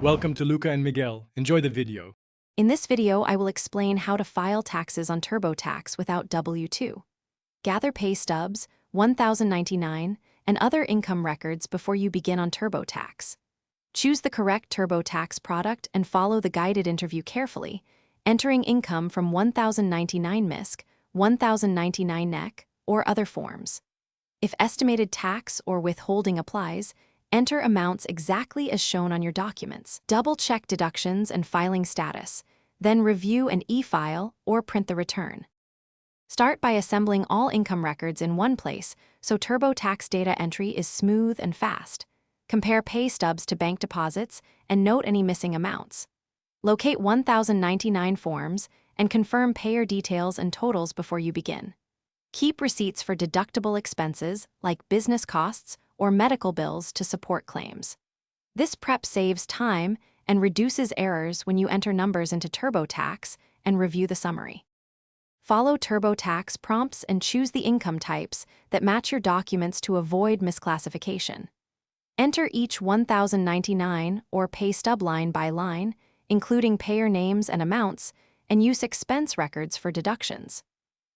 Welcome to Luca and Miguel. Enjoy the video. In this video, I will explain how to file taxes on TurboTax without W2. Gather pay stubs, 1099, and other income records before you begin on TurboTax. Choose the correct TurboTax product and follow the guided interview carefully, entering income from 1099 MISC, 1099 NEC, or other forms. If estimated tax or withholding applies, enter amounts exactly as shown on your documents. Double-check deductions and filing status, then review and e-file or print the return. Start by assembling all income records in one place so TurboTax data entry is smooth and fast. Compare pay stubs to bank deposits and note any missing amounts. Locate 1099 forms and confirm payer details and totals before you begin. Keep receipts for deductible expenses like business costs or medical bills to support claims. This prep saves time and reduces errors when you enter numbers into TurboTax and review the summary. Follow TurboTax prompts and choose the income types that match your documents to avoid misclassification. Enter each 1099 or pay stub line by line, including payer names and amounts, and use expense records for deductions.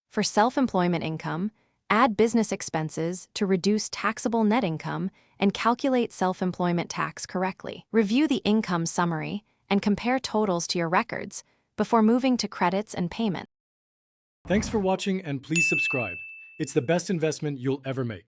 For self-employment income, add business expenses to reduce taxable net income and calculate self-employment tax correctly. Review the income summary and compare totals to your records before moving to credits and payment. Thanks for watching and please subscribe. It's the best investment you'll ever make.